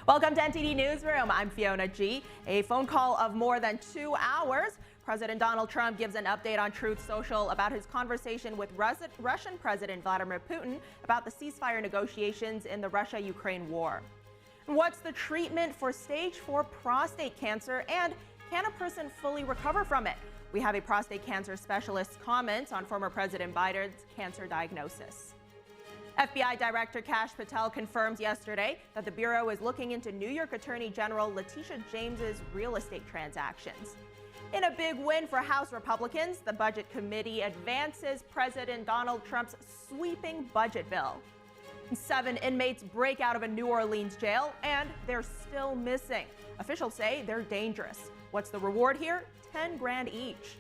Welcome to NTD Newsroom. I'm Fiona G. A phone call of more than 2 hours. President Donald Trump gives an update on Truth Social about his conversation with Russian President Vladimir Putin about the ceasefire negotiations in the Russia-Ukraine war. What's the treatment for stage 4 prostate cancer, and can a person fully recover from it? We have a prostate cancer specialist's comments on former President Biden's cancer diagnosis. FBI Director Kash Patel confirms yesterday that the Bureau is looking into New York Attorney General Letitia James's real estate transactions. In a big win for House Republicans, the Budget Committee advances President Donald Trump's sweeping budget bill. 7 inmates break out of a New Orleans jail, and they're still missing. Officials say they're dangerous. What's the reward here? 10 grand each.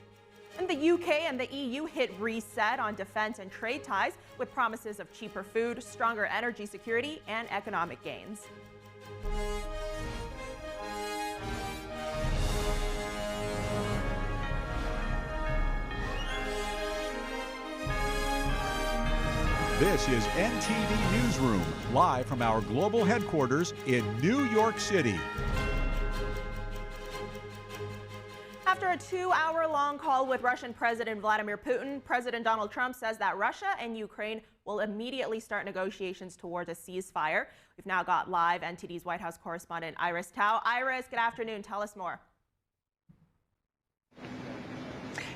And the UK and the EU hit reset on defense and trade ties with promises of cheaper food, stronger energy security, and economic gains. This is NTD Newsroom, live from our global headquarters in New York City. After a 2-hour-long call with Russian President Vladimir Putin, President Donald Trump says that Russia and Ukraine will immediately start negotiations towards a ceasefire. We've now got live NTD's White House correspondent Iris Tao. Iris, good afternoon. Tell us more.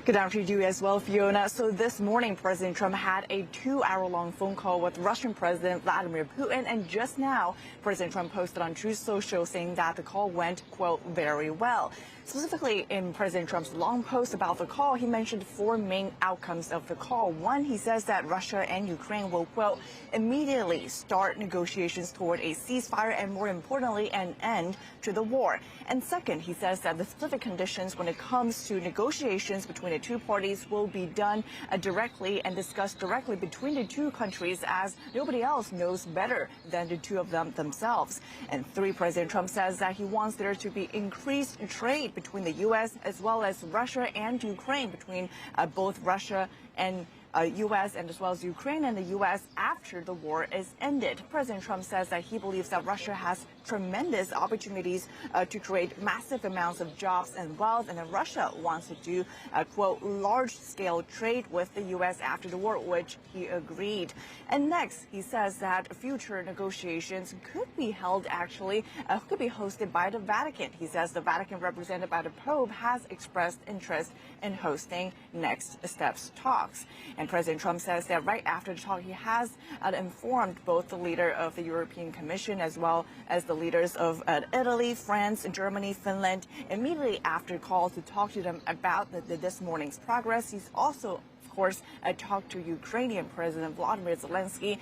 Good afternoon to you as well, Fiona. So this morning, President Trump had a 2-hour-long phone call with Russian President Vladimir Putin. And just now, President Trump posted on Truth Social saying that the call went, quote, very well. Specifically, in President Trump's long post about the call, he mentioned 4 main outcomes of the call. One, he says that Russia and Ukraine will, quote, immediately start negotiations toward a ceasefire and, more importantly, an end to the war. And second, he says that the specific conditions when it comes to negotiations between the two parties will be done directly and discussed directly between the two countries, as nobody else knows better than the two of them themselves. And 3, President Trump says that he wants there to be increased trade between the U.S. as well as Russia and Ukraine, between both Russia and U.S. and as well as Ukraine and the U.S. after the war is ended. President Trump says that he believes that Russia has tremendous opportunities to create massive amounts of jobs and wealth, and that Russia wants to do, quote, large-scale trade with the U.S. after the war, which he agreed. And next, he says that future negotiations could be held, could be hosted by the Vatican. He says the Vatican, represented by the Pope, has expressed interest in hosting next steps talks. And President Trump says that right after the talk, he has informed both the leader of the European Commission as well as the leaders of Italy, France, Germany, Finland, immediately after calls to talk to them about this morning's progress. He's also, of course, talked to Ukrainian President Volodymyr Zelensky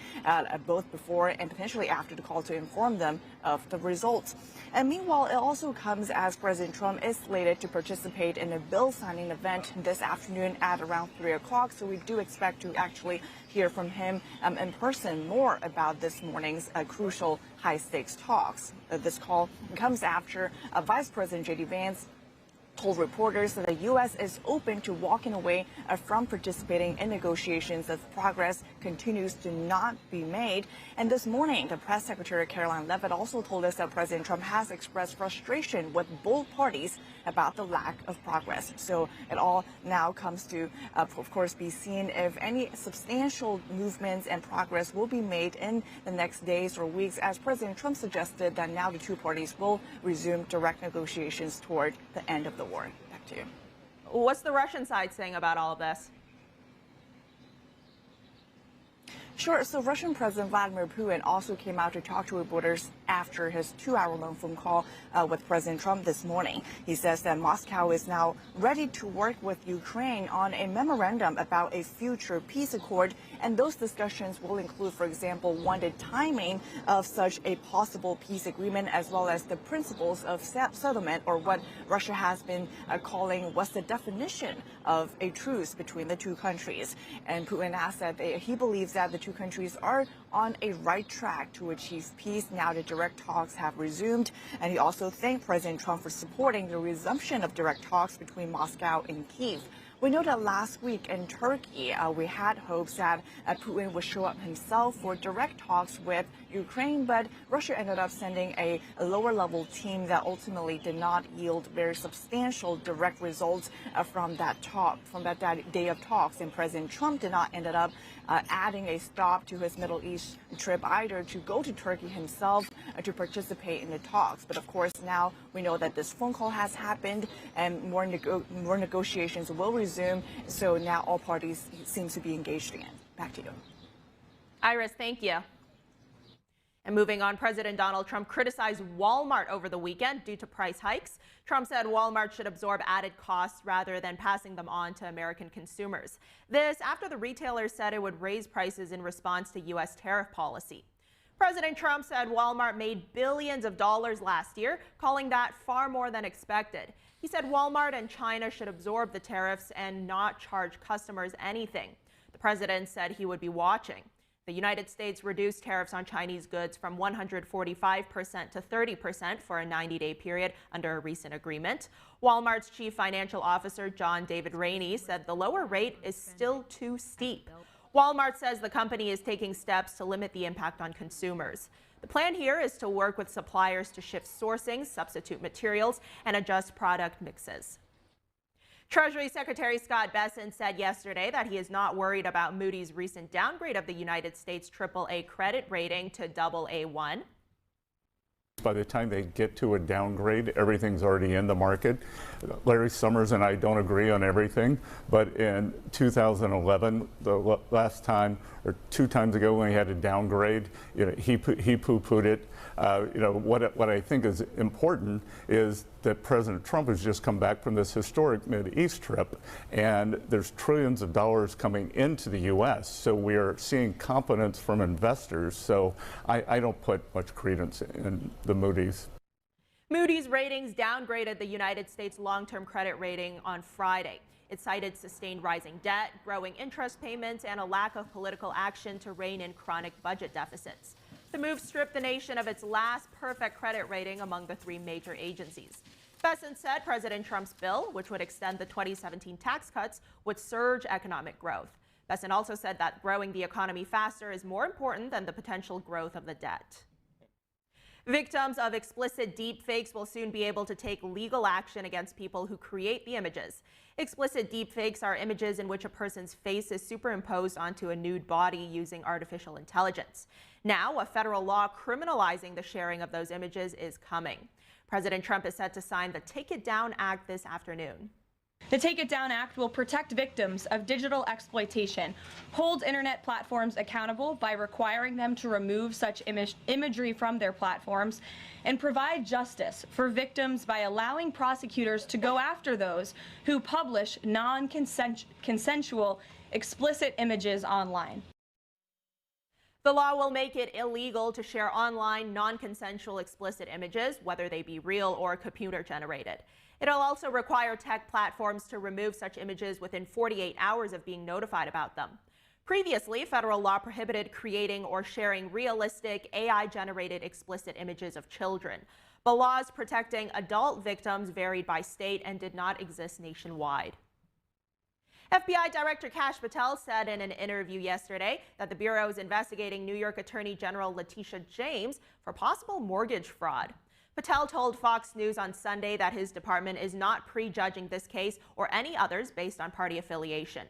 both before and potentially after the call to inform them of the results. And meanwhile, it also comes as President Trump is slated to participate in a bill signing event this afternoon at around 3 o'clock. So we do expect to actually hear from him in person more about this morning's crucial high-stakes talks. This call comes after Vice President J.D. Vance told reporters that the U.S. is open to walking away from participating in negotiations as progress continues to not be made. And this morning, the press secretary Caroline Leavitt also told us that President Trump has expressed frustration with both parties about the lack of progress. So it all now comes to, of course, be seen if any substantial movements and progress will be made in the next days or weeks, as President Trump suggested that now the two parties will resume direct negotiations toward the end of the war. Back to you. What's the Russian side saying about all of this? Sure. So Russian President Vladimir Putin also came out to talk to reporters after his 2-hour-long phone call with President Trump this morning. He says that Moscow is now ready to work with Ukraine on a memorandum about a future peace accord. And those discussions will include, for example, the timing of such a possible peace agreement, as well as the principles of settlement, or what Russia has been calling what's the definition of a truce between the two countries. And Putin asked that he believes that the two countries are on a right track to achieve peace now that direct talks have resumed. And he also thanked President Trump for supporting the resumption of direct talks between Moscow and Kyiv. We know that last week in Turkey, we had hopes that Putin would show up himself for direct talks with Ukraine, but Russia ended up sending a lower-level team that ultimately did not yield very substantial direct results from that day of talks. And President Trump did not end up adding a stop to his Middle East trip either to go to Turkey himself to participate in the talks. But of course, now we know that this phone call has happened and more negotiations will resume. So now all parties seem to be engaged again. Back to you. Iris, thank you. And moving on, President Donald Trump criticized Walmart over the weekend due to price hikes. Trump said Walmart should absorb added costs rather than passing them on to American consumers. This after the retailer said it would raise prices in response to U.S. tariff policy. President Trump said Walmart made billions of dollars last year, calling that far more than expected. He said Walmart and China should absorb the tariffs and not charge customers anything. The president said he would be watching. The United States reduced tariffs on Chinese goods from 145% to 30% for a 90-day period under a recent agreement. Walmart's chief financial officer, John David Rainey, said the lower rate is still too steep. Walmart says the company is taking steps to limit the impact on consumers. The plan here is to work with suppliers to shift sourcing, substitute materials, and adjust product mixes. Treasury Secretary Scott Bessent said yesterday that he is not worried about Moody's recent downgrade of the United States AAA credit rating to AA1. By the time they get to a downgrade, everything's already in the market. Larry Summers and I don't agree on everything, but in 2011, the last time or 2 times ago when he had a downgrade, he poo-pooed it. What I think is important is that President Trump has just come back from this historic Mideast trip, and there's trillions of dollars coming into the U.S. So we are seeing confidence from investors. So I don't put much credence in the Moody's. Moody's Ratings downgraded the United States long-term credit rating on Friday. It cited sustained rising debt, growing interest payments, and a lack of political action to rein in chronic budget deficits. The move stripped the nation of its last perfect credit rating among the 3 major agencies. Bessent said President Trump's bill, which would extend the 2017 tax cuts, would surge economic growth. Bessent also said that growing the economy faster is more important than the potential growth of the debt. Victims of explicit deepfakes will soon be able to take legal action against people who create the images. Explicit deepfakes are images in which a person's face is superimposed onto a nude body using artificial intelligence. Now, a federal law criminalizing the sharing of those images is coming. President Trump is set to sign the Take It Down Act this afternoon. The Take It Down Act will protect victims of digital exploitation, hold internet platforms accountable by requiring them to remove such imagery from their platforms, and provide justice for victims by allowing prosecutors to go after those who publish non-consensual explicit images online. The law will make it illegal to share online non-consensual explicit images, whether they be real or computer-generated. It'll also require tech platforms to remove such images within 48 hours of being notified about them. Previously, federal law prohibited creating or sharing realistic AI-generated explicit images of children. But laws protecting adult victims varied by state and did not exist nationwide. FBI Director Kash Patel said in an interview yesterday that the Bureau is investigating New York Attorney General Letitia James for possible mortgage fraud. Patel told Fox News on Sunday that his department is not prejudging this case or any others based on party affiliation.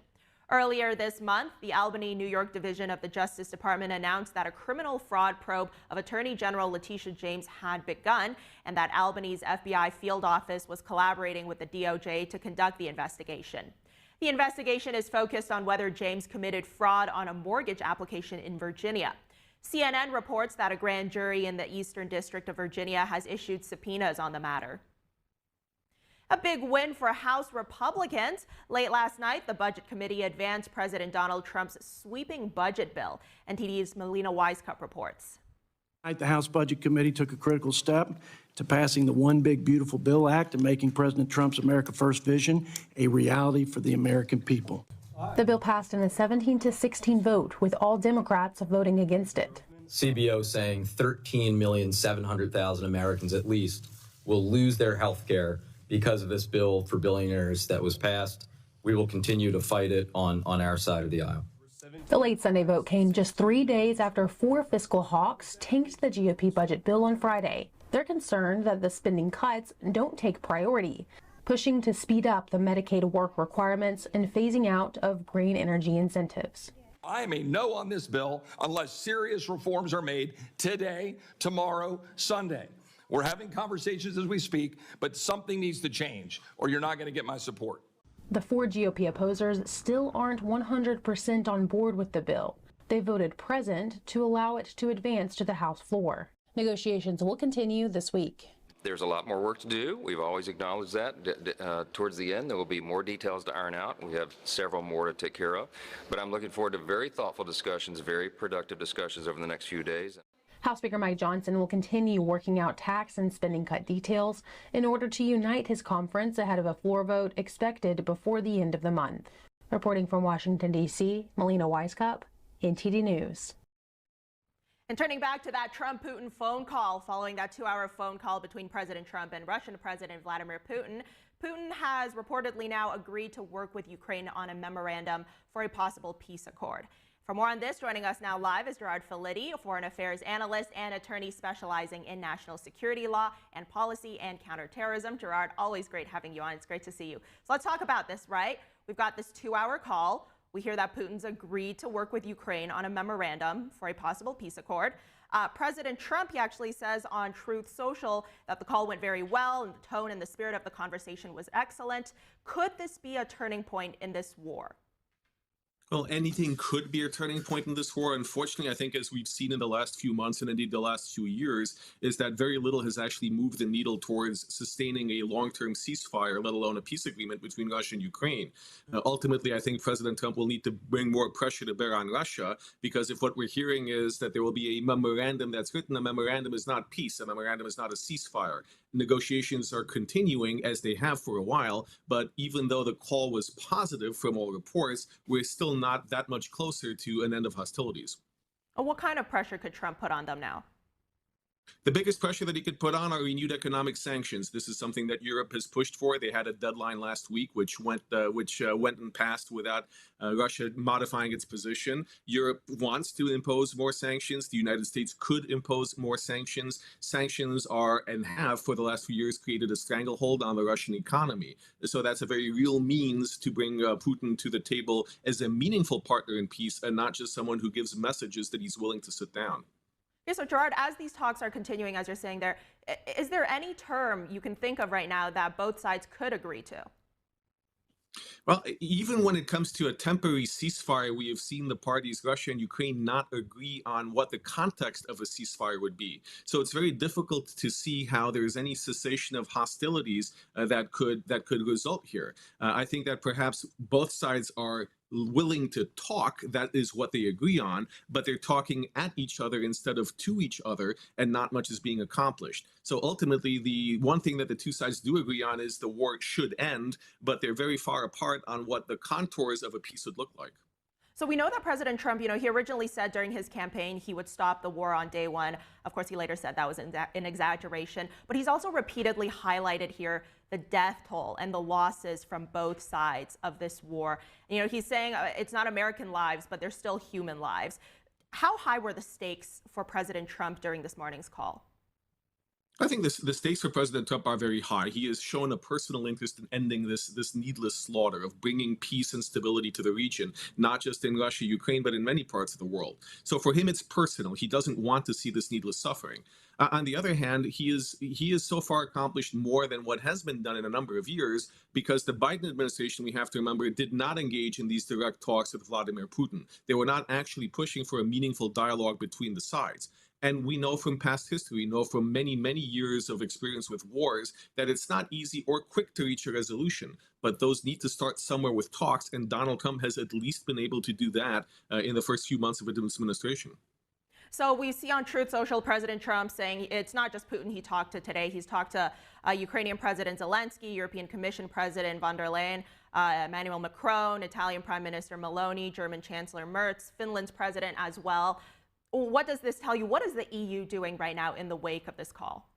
Earlier this month, the Albany, New York division of the Justice Department announced that a criminal fraud probe of Attorney General Letitia James had begun and that Albany's FBI field office was collaborating with the DOJ to conduct the investigation. The investigation is focused on whether James committed fraud on a mortgage application in Virginia. CNN reports that a grand jury in the Eastern District of Virginia has issued subpoenas on the matter. A big win for House Republicans. Late last night, the Budget Committee advanced President Donald Trump's sweeping budget bill. NTD's Melina Weiskup reports. The House Budget Committee took a critical step to passing the One Big Beautiful Bill Act and making President Trump's America First vision a reality for the American people. The bill passed in a 17-16 vote, with all Democrats voting against it. CBO saying 13,700,000 Americans at least will lose their health care because of this bill for billionaires that was passed we will continue to fight it on our side of the aisle. The late Sunday vote came just 3 days after 4 fiscal hawks tanked the GOP budget bill on Friday. They're concerned that the spending cuts don't take priority, pushing to speed up the Medicaid work requirements and phasing out of green energy incentives. I am a no on this bill unless serious reforms are made today, tomorrow, Sunday. We're having conversations as we speak, but something needs to change or you're not going to get my support. The 4 GOP opposers still aren't 100% on board with the bill. They voted present to allow it to advance to the House floor. Negotiations will continue this week. There's a lot more work to do. We've always acknowledged that. Towards the end, there will be more details to iron out. We have several more to take care of. But I'm looking forward to very thoughtful discussions, very productive discussions over the next few days. House Speaker Mike Johnson will continue working out tax and spending cut details in order to unite his conference ahead of a floor vote expected before the end of the month. Reporting from Washington, D.C., Melina Weiskup, NTD News. And turning back to that Trump-Putin phone call, following that 2-hour phone call between President Trump and Russian President Vladimir Putin, Putin has reportedly now agreed to work with Ukraine on a memorandum for a possible peace accord. For more on this, joining us now live is Gerard Filitti, a foreign affairs analyst and attorney specializing in national security law and policy and counterterrorism. Gerard, always great having you on. It's great to see you. So let's talk about this, right? We've got this 2-hour call. We hear that Putin's agreed to work with Ukraine on a memorandum for a possible peace accord. President Trump, he actually says on Truth Social that the call went very well and the tone and the spirit of the conversation was excellent. Could this be a turning point in this war? Well, anything could be a turning point in this war. Unfortunately, I think as we've seen in the last few months and indeed the last few years, is that very little has actually moved the needle towards sustaining a long-term ceasefire, let alone a peace agreement between Russia and Ukraine. Ultimately, I think President Trump will need to bring more pressure to bear on Russia, because if what we're hearing is that there will be a memorandum that's written, a memorandum is not peace, a memorandum is not a ceasefire. Negotiations are continuing as they have for a while, but even though the call was positive from all reports, we're still not that much closer to an end of hostilities. What kind of pressure could Trump put on them now? The biggest pressure that he could put on are renewed economic sanctions. This is something that Europe has pushed for. They had a deadline last week, which went and passed without Russia modifying its position. Europe wants to impose more sanctions. The United States could impose more sanctions. Sanctions are and have for the last few years created a stranglehold on the Russian economy. So that's a very real means to bring Putin to the table as a meaningful partner in peace and not just someone who gives messages that he's willing to sit down. Okay, so Gerard, as these talks are continuing, as you're saying there, is there any term you can think of right now that both sides could agree to? Well, even when it comes to a temporary ceasefire, we have seen the parties, Russia and Ukraine, not agree on what the context of a ceasefire would be. So it's very difficult to see how there's any cessation of hostilities that could result here. I think that perhaps both sides are willing to talk. That is what they agree on, but they're talking at each other instead of to each other, and not much is being accomplished. So ultimately, the one thing that the two sides do agree on is the war should end, but they're very far apart on what the contours of a peace would look like. So we know that President Trump, he originally said during his campaign he would stop the war on day one. Of course, he later said that was an exaggeration. But he's also repeatedly highlighted here the death toll and the losses from both sides of this war. He's saying it's not American lives, but they're still human lives. How high were the stakes for President Trump during this morning's call? I think the stakes for President Trump are very high. He has shown a personal interest in ending this needless slaughter, of bringing peace and stability to the region, not just in Russia, Ukraine, but in many parts of the world. So for him, it's personal. He doesn't want to see this needless suffering. On the other hand, he has so far accomplished more than what has been done in a number of years, because the Biden administration, we have to remember, did not engage in these direct talks with Vladimir Putin. They were not actually pushing for a meaningful dialogue between the sides. And we know from past history, know from many, many years of experience with wars, that it's not easy or quick to reach a resolution. But those need to start somewhere with talks, and Donald Trump has at least been able to do that in the first few months of his administration. So we see on Truth Social President Trump saying it's not just Putin he talked to today. He's talked to Ukrainian President Zelensky, European Commission President von der Leyen, Emmanuel Macron, Italian Prime Minister Meloni, German Chancellor Merz, Finland's president as well. What does this tell you? What is the EU doing right now in the wake of this call?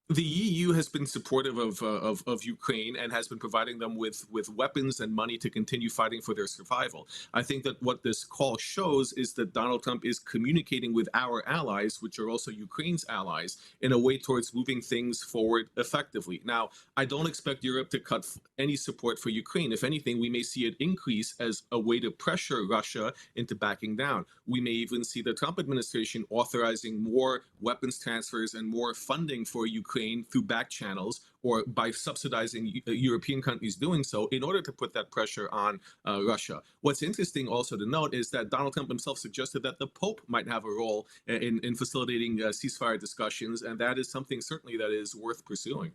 The EU has been supportive of Ukraine and has been providing them with weapons and money to continue fighting for their survival. I think that what this call shows is that Donald Trump is communicating with our allies, which are also Ukraine's allies, in a way towards moving things forward effectively. Now, I don't expect Europe to cut any support for Ukraine. If anything, we may see it increase as a way to pressure Russia into backing down. We may even see the Trump administration authorizing more weapons transfers and more funding for Ukraine through back channels or by subsidizing European countries doing so in order to put that pressure on Russia. What's interesting also to note is that Donald Trump himself suggested that the Pope might have a role in facilitating ceasefire discussions, and that is something certainly that is worth pursuing.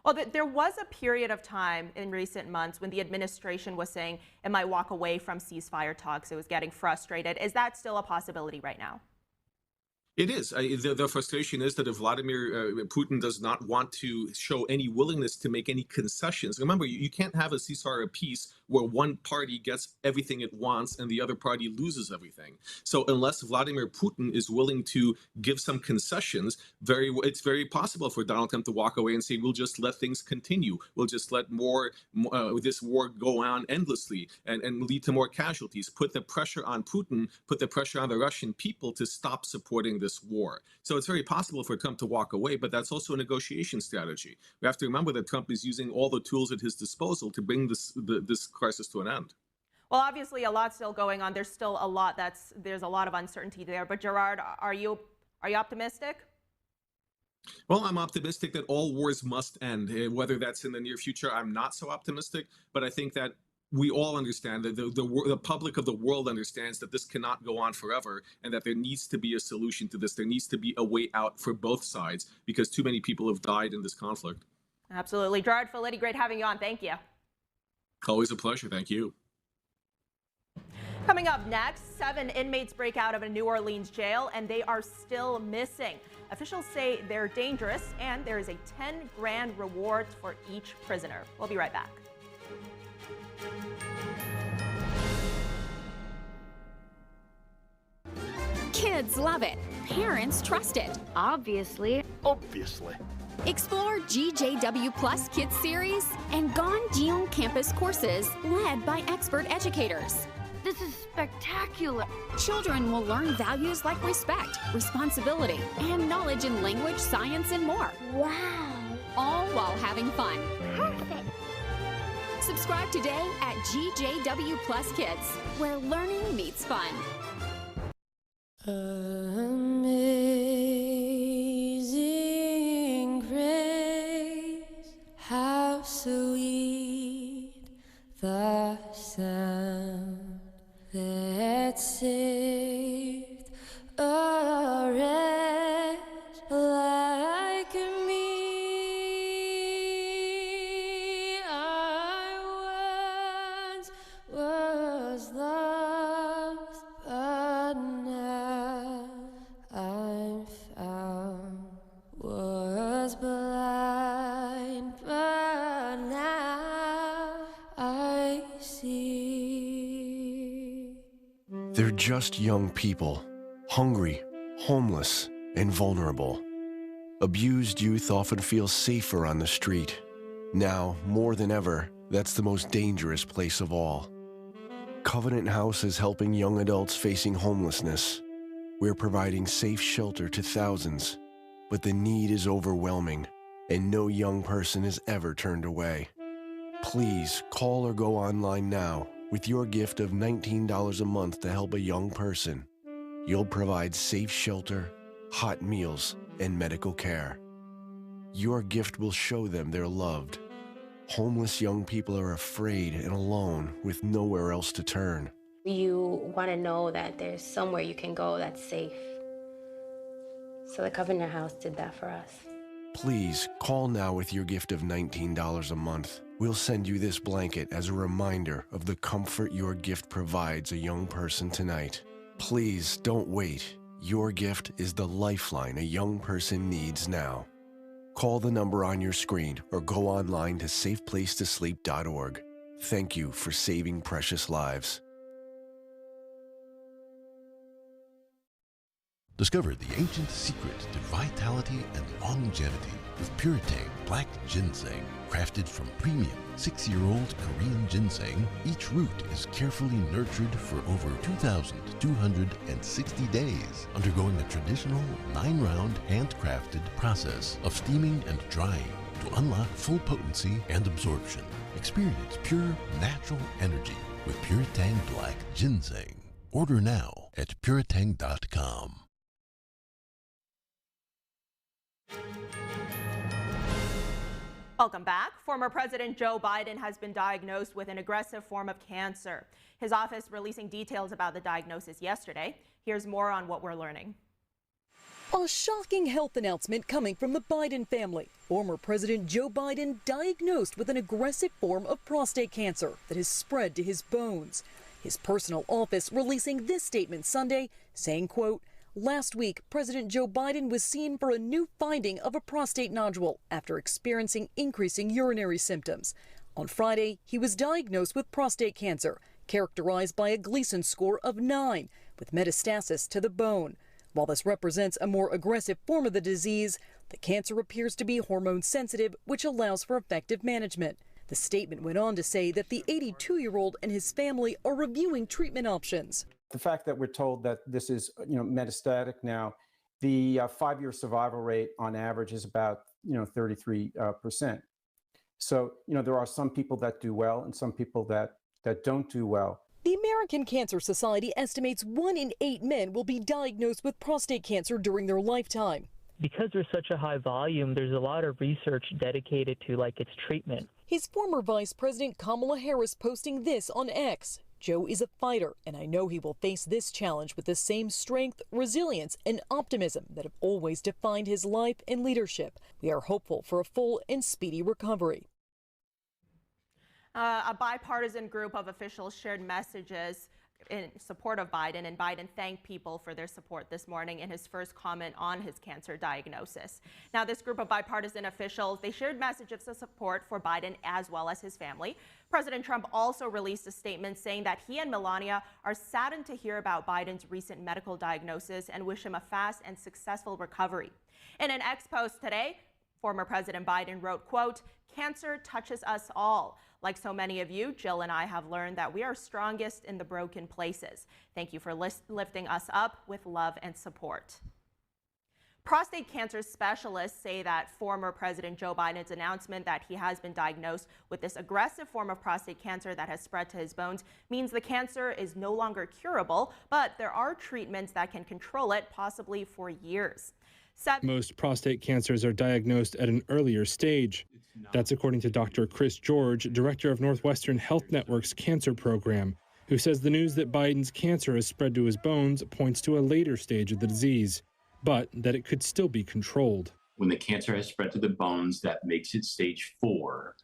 Well, there was a period of time in recent months when the administration was saying it might walk away from ceasefire talks. It was getting frustrated. Is that still a possibility right now? It is. The frustration is that if Vladimir Putin does not want to show any willingness to make any concessions, remember, you can't have a ceasefire of peace where one party gets everything it wants and the other party loses everything. So unless Vladimir Putin is willing to give some concessions, it's very possible for Donald Trump to walk away and say, we'll just let things continue. We'll just let this war go on endlessly and lead to more casualties, put the pressure on Putin, put the pressure on the Russian people to stop supporting this war. So it's very possible for Trump to walk away, but that's also a negotiation strategy. We have to remember that Trump is using all the tools at his disposal to bring this crisis to an end. Well, obviously a lot's still going on. There's still a lot there's a lot of uncertainty there. But Gerard, are you optimistic? Well, I'm optimistic that all wars must end. Whether that's in the near future, I'm not so optimistic, but I think that we all understand that the public of the world understands that this cannot go on forever and that there needs to be a solution to this. There needs to be a way out for both sides because too many people have died in this conflict. Absolutely. Gerard Filitti, great having you on. Thank you. Always a pleasure. Thank you. Coming up next, 7 inmates break out of a New Orleans jail and they are still missing. Officials say they're dangerous and there is a 10 grand reward for each prisoner. We'll be right back. Kids love it. Parents trust it. Obviously. Explore GJW Plus Kids Series and Ganjiong campus courses led by expert educators. This is spectacular. Children will learn values like respect, responsibility, and knowledge in language, science, and more. Wow. All while having fun. Perfect. Subscribe today at GJW Plus Kids, where learning meets fun. Amazing grace, how sweet the sound that saved a wretch like me. I once was lost, but now I'm found. Was blind, but now I see. They're just young people, hungry, homeless, and vulnerable. Abused youth often feel safer on the street. Now, more than ever, that's the most dangerous place of all. Covenant House is helping young adults facing homelessness. We're providing safe shelter to thousands, but the need is overwhelming, and no young person is ever turned away. Please call or go online now with your gift of $19 a month to help a young person. You'll provide safe shelter, hot meals, and medical care. Your gift will show them they're loved. Homeless young people are afraid and alone with nowhere else to turn. You want to know that there's somewhere you can go that's safe. So the Covenant House did that for us. Please call now with your gift of $19 a month. We'll send you this blanket as a reminder of the comfort your gift provides a young person tonight. Please don't wait. Your gift is the lifeline a young person needs now. Call the number on your screen or go online to safeplacetosleep.org. Thank you for saving precious lives. Discover the ancient secret to vitality and longevity with Puretang Black Ginseng. Crafted from premium 6-year-old Korean ginseng, each root is carefully nurtured for over 2,260 days, undergoing a traditional 9-round handcrafted process of steaming and drying to unlock full potency and absorption. Experience pure, natural energy with Puretang Black Ginseng. Order now at puretang.com. Welcome back. Former President Joe Biden has been diagnosed with an aggressive form of cancer. His office releasing details about the diagnosis yesterday. Here's more on what we're learning. A shocking health announcement coming from the Biden family. Former President Joe Biden diagnosed with an aggressive form of prostate cancer that has spread to his bones. His personal office releasing this statement Sunday, saying, quote, "Last week, President Joe Biden was seen for a new finding of a prostate nodule after experiencing increasing urinary symptoms. On Friday, he was diagnosed with prostate cancer, characterized by a Gleason score of 9, with metastasis to the bone. While this represents a more aggressive form of the disease, the cancer appears to be hormone sensitive, which allows for effective management." The statement went on to say that the 82-year-old and his family are reviewing treatment options. The fact that we're told that this is, metastatic now, the 5-year survival rate on average is about, 33%. So, there are some people that do well and some people that don't do well. The American Cancer Society estimates 1 in 8 men will be diagnosed with prostate cancer during their lifetime. Because there's such a high volume, there's a lot of research dedicated to its treatment. His former Vice President Kamala Harris posting this on X. "Joe is a fighter, and I know he will face this challenge with the same strength, resilience, and optimism that have always defined his life and leadership. We are hopeful for a full and speedy recovery." A bipartisan group of officials shared messages in support of Biden, and Biden thanked people for their support this morning in his first comment on his cancer diagnosis. Now, this group of bipartisan officials, they shared messages of support for Biden as well as his family. President Trump also released a statement saying that he and Melania are saddened to hear about Biden's recent medical diagnosis and wish him a fast and successful recovery. In an X post today, former President Biden wrote, quote, "Cancer touches us all. Like so many of you, Jill and I have learned that we are strongest in the broken places. Thank you for lifting us up with love and support." Prostate cancer specialists say that former President Joe Biden's announcement that he has been diagnosed with this aggressive form of prostate cancer that has spread to his bones means the cancer is no longer curable, but there are treatments that can control it, possibly for years. Most prostate cancers are diagnosed at an earlier stage. That's according to Dr. Chris George, director of Northwestern Health Network's cancer program, who says the news that Biden's cancer has spread to his bones points to a later stage of the disease, but that it could still be controlled. When the cancer has spread to the bones, that makes it stage 4.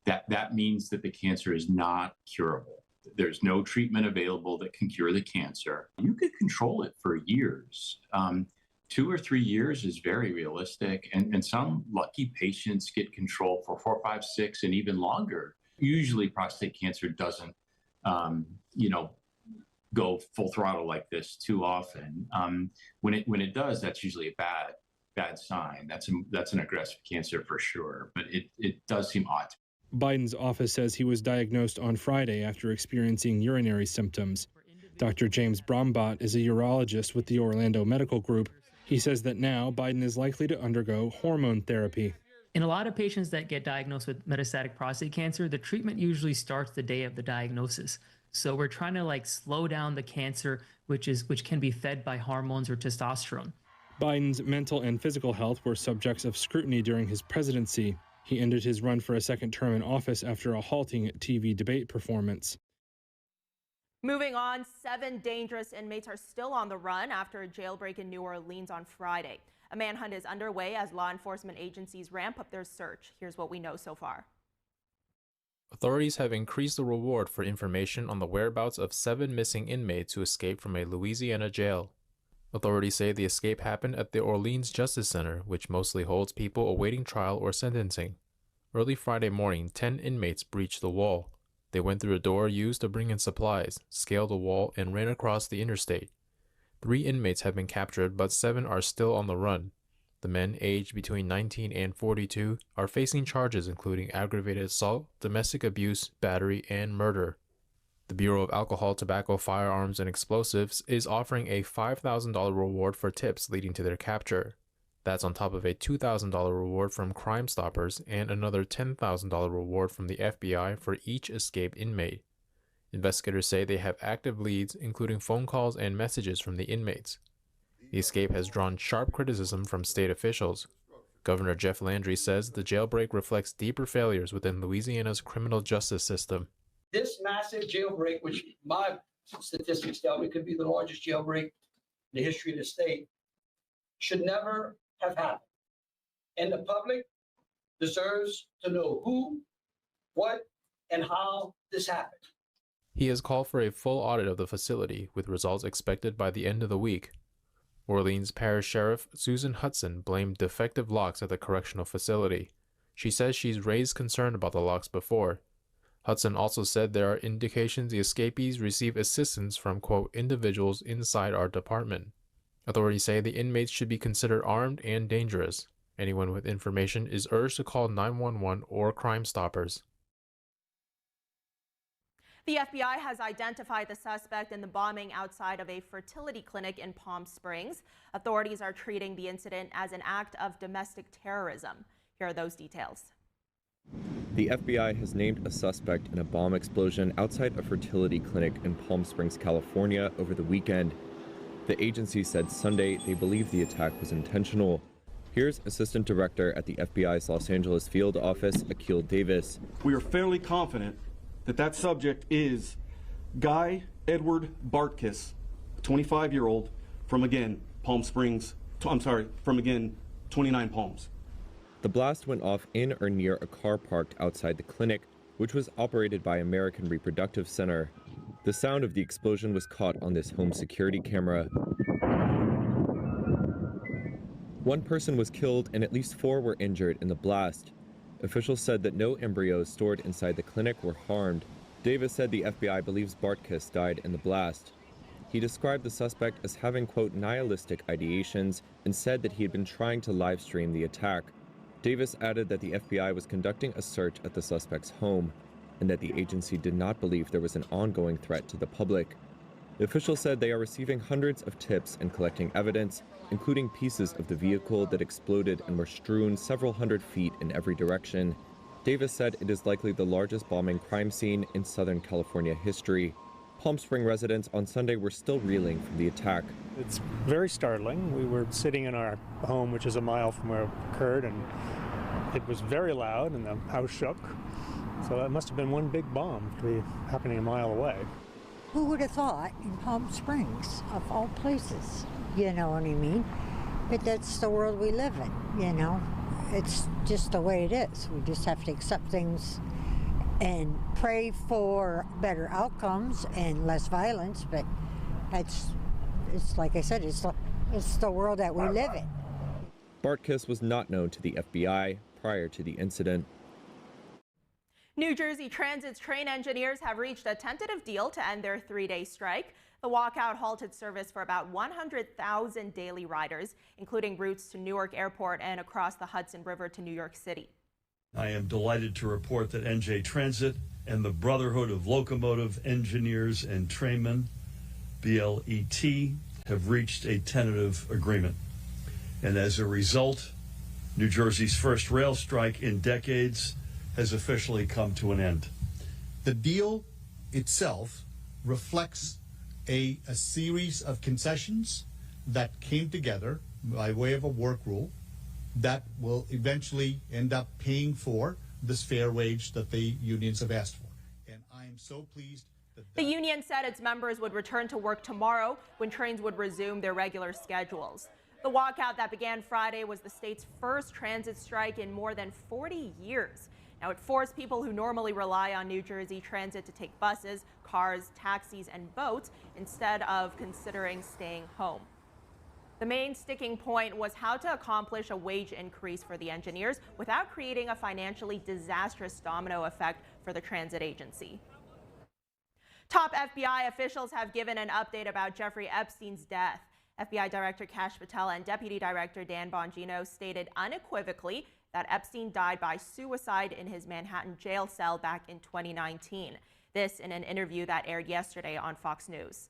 That means that the cancer is not curable. There's no treatment available that can cure the cancer. You could control it for years. 2 or 3 years is very realistic, and some lucky patients get control for 4, 5, 6, and even longer. Usually prostate cancer doesn't, go full throttle like this too often. When it does, that's usually a bad sign. That's an aggressive cancer for sure, but it does seem odd. Biden's office says he was diagnosed on Friday after experiencing urinary symptoms. Dr. James Brombot is a urologist with the Orlando Medical Group. He says that now Biden is likely to undergo hormone therapy. In a lot of patients that get diagnosed with metastatic prostate cancer, the treatment usually starts the day of the diagnosis. So we're trying to slow down the cancer, which can be fed by hormones or testosterone. Biden's mental and physical health were subjects of scrutiny during his presidency. He ended his run for a second term in office after a halting TV debate performance. Moving on, 7 dangerous inmates are still on the run after a jailbreak in New Orleans on Friday. A manhunt is underway as law enforcement agencies ramp up their search. Here's what we know so far. Authorities have increased the reward for information on the whereabouts of 7 missing inmates who escaped from a Louisiana jail. Authorities say the escape happened at the Orleans Justice Center, which mostly holds people awaiting trial or sentencing. Early Friday morning, 10 inmates breached the wall. They went through a door used to bring in supplies, scaled the wall, and ran across the interstate. 3 inmates have been captured, but 7 are still on the run. The men, aged between 19 and 42, are facing charges including aggravated assault, domestic abuse, battery, and murder. The Bureau of Alcohol, Tobacco, Firearms, and Explosives is offering a $5,000 reward for tips leading to their capture. That's on top of a $2,000 reward from Crime Stoppers and another $10,000 reward from the FBI for each escaped inmate. Investigators say they have active leads, including phone calls and messages from the inmates. The escape has drawn sharp criticism from state officials. Governor Jeff Landry says the jailbreak reflects deeper failures within Louisiana's criminal justice system. This massive jailbreak, which my statistics tell me could be the largest jailbreak in the history of the state, should never have happened. And the public deserves to know who, what, and how this happened. He has called for a full audit of the facility, with results expected by the end of the week. Orleans Parish Sheriff Susan Hudson blamed defective locks at the correctional facility. She says she's raised concern about the locks before. Hudson also said there are indications the escapees receive assistance from, quote, individuals inside our department. Authorities say the inmates should be considered armed and dangerous. Anyone with information is urged to call 911 or Crime Stoppers. The FBI has identified the suspect in the bombing outside of a fertility clinic in Palm Springs. Authorities are treating the incident as an act of domestic terrorism. Here are those details. The FBI has named a suspect in a bomb explosion outside a fertility clinic in Palm Springs, California over the weekend. The agency said Sunday they believe the attack was intentional. Here's Assistant Director at the FBI's Los Angeles field office, Akil Davis. We are fairly confident that that subject is Guy Edward Bartkiss, a 25-year-old from, again, Palm Springs, from, again, 29 Palms. The blast went off in or near a car parked outside the clinic, which was operated by American Reproductive Center. The sound of the explosion was caught on this home security camera. One person was killed and at least 4 were injured in the blast. Officials said that no embryos stored inside the clinic were harmed. Davis said the FBI believes Bartkiss died in the blast. He described the suspect as having, quote, nihilistic ideations and said that he had been trying to live stream the attack. Davis added that the FBI was conducting a search at the suspect's home and that the agency did not believe there was an ongoing threat to the public. The officials said they are receiving hundreds of tips and collecting evidence, including pieces of the vehicle that exploded and were strewn several hundred feet in every direction. Davis said it is likely the largest bombing crime scene in Southern California history. Palm Springs residents on Sunday were still reeling from the attack. It's very startling. We were sitting in our home, which is a mile from where it occurred, and it was very loud and the house shook. So that must have been one big bomb to be happening a mile away. Who would have thought in Palm Springs, of all places, you know what I mean? But that's the world we live in, you know? It's just the way it is. We just have to accept things and pray for better outcomes and less violence, but it's like I said, it's the world that we live in. Bartkiss was not known to the FBI prior to the incident. New Jersey Transit's train engineers have reached a tentative deal to end their 3-day strike. The walkout halted service for about 100,000 daily riders, including routes to Newark Airport and across the Hudson River to New York City. I am delighted to report that NJ Transit and the Brotherhood of Locomotive Engineers and Trainmen, BLET, have reached a tentative agreement. And as a result, New Jersey's first rail strike in decades has officially come to an end. The deal itself reflects a series of concessions that came together by way of a work rule that will eventually end up paying for this fair wage that the unions have asked for. And I am so pleased that the union said its members would return to work tomorrow when trains would resume their regular schedules. The walkout that began Friday was the state's first transit strike in more than 40 years. Now, it forced people who normally rely on New Jersey Transit to take buses, cars, taxis, and boats instead of considering staying home. The main sticking point was how to accomplish a wage increase for the engineers without creating a financially disastrous domino effect for the transit agency. Top FBI officials have given an update about Jeffrey Epstein's death. FBI Director Kash Patel and Deputy Director Dan Bongino stated unequivocally that Epstein died by suicide in his Manhattan jail cell back in 2019. This in an interview that aired yesterday on Fox News.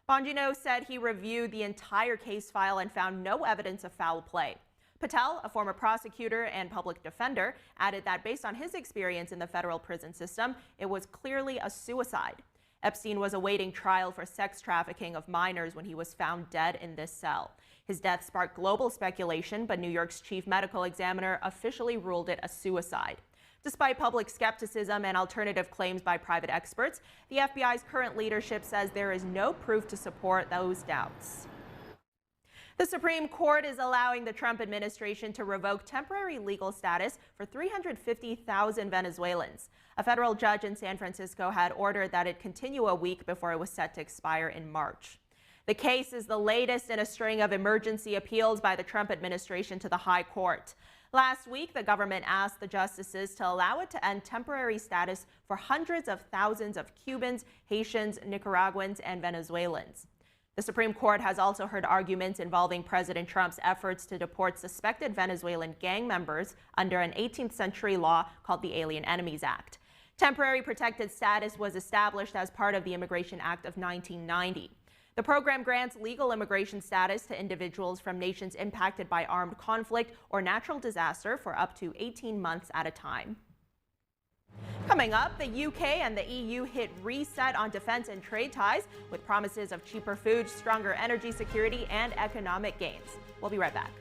Bongino said he reviewed the entire case file and found no evidence of foul play. Patel, a former prosecutor and public defender, added that based on his experience in the federal prison system, it was clearly a suicide. Epstein was awaiting trial for sex trafficking of minors when he was found dead in this cell. His death sparked global speculation, but New York's chief medical examiner officially ruled it a suicide. Despite public skepticism and alternative claims by private experts, the FBI's current leadership says there is no proof to support those doubts. The Supreme Court is allowing the Trump administration to revoke temporary legal status for 350,000 Venezuelans. A federal judge in San Francisco had ordered that it continue a week before it was set to expire in March. The case is the latest in a string of emergency appeals by the Trump administration to the High Court. Last week, the government asked the justices to allow it to end temporary status for hundreds of thousands of Cubans, Haitians, Nicaraguans, and Venezuelans. The Supreme Court has also heard arguments involving President Trump's efforts to deport suspected Venezuelan gang members under an 18th century law called the Alien Enemies Act. Temporary protected status was established as part of the Immigration Act of 1990. The program grants legal immigration status to individuals from nations impacted by armed conflict or natural disaster for up to 18 months at a time. Coming up, the UK and the EU hit reset on defense and trade ties with promises of cheaper food, stronger energy security, and economic gains. We'll be right back.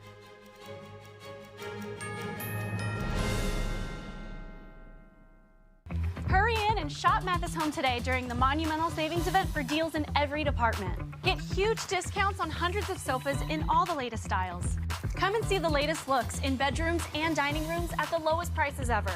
Hurry in and shop Mathis Home today during the Monumental Savings Event for deals in every department. Get huge discounts on hundreds of sofas in all the latest styles. Come and see the latest looks in bedrooms and dining rooms at the lowest prices ever.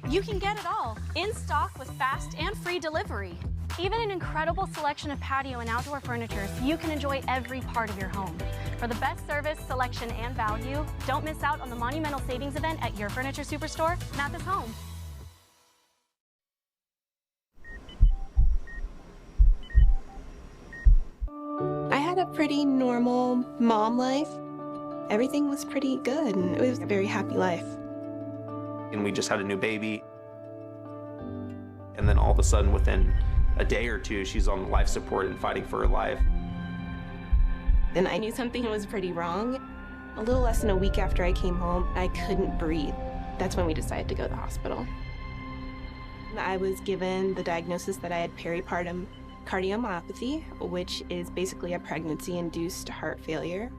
You can get it all in stock with fast and free delivery. Even an incredible selection of patio and outdoor furniture so you can enjoy every part of your home. For the best service, selection, and value, don't miss out on the Monumental Savings Event at your furniture superstore, Mathis Home. I had a pretty normal mom life. Everything was pretty good, and it was a very happy life. And we just had a new baby. And then all of a sudden, within a day or two, she's on life support and fighting for her life. And I knew something was pretty wrong. A little less than a week after I came home, I couldn't breathe. That's when we decided to go to the hospital. I was given the diagnosis that I had peripartum cardiomyopathy, which is basically a pregnancy-induced heart failure.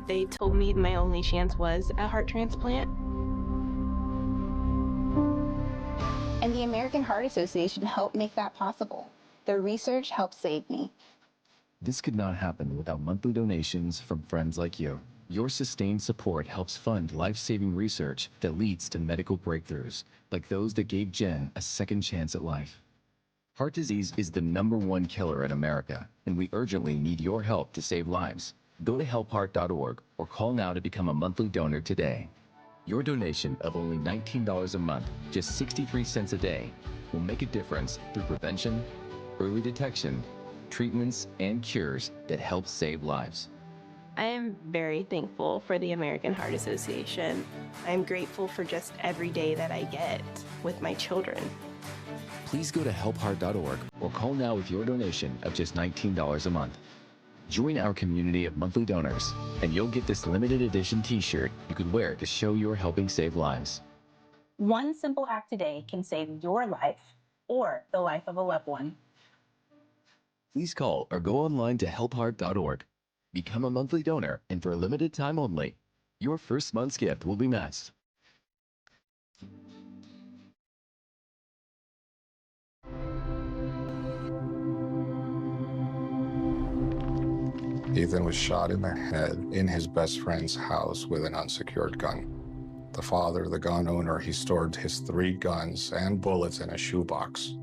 They told me my only chance was a heart transplant. And the American Heart Association helped make that possible. Their research helped save me. This could not happen without monthly donations from friends like you. Your sustained support helps fund life-saving research that leads to medical breakthroughs, like those that gave Jen a second chance at life. Heart disease is the #1 killer in America, and we urgently need your help to save lives. Go to helpheart.org or call now to become a monthly donor today. Your donation of only $19 a month, just 63 cents a day, will make a difference through prevention, early detection, treatments, and cures that help save lives. I am very thankful for the American Heart Association. I'm grateful for just every day that I get with my children. Please go to helpheart.org or call now with your donation of just $19 a month. Join our community of monthly donors, and you'll get this limited edition t-shirt you could wear to show you're helping save lives. One simple act today can save your life or the life of a loved one. Please call or go online to helpheart.org. Become a monthly donor, and for a limited time only, your first month's gift will be matched. Ethan was shot in the head in his best friend's house with an unsecured gun. The father, the gun owner, he stored his 3 guns and bullets in a shoebox.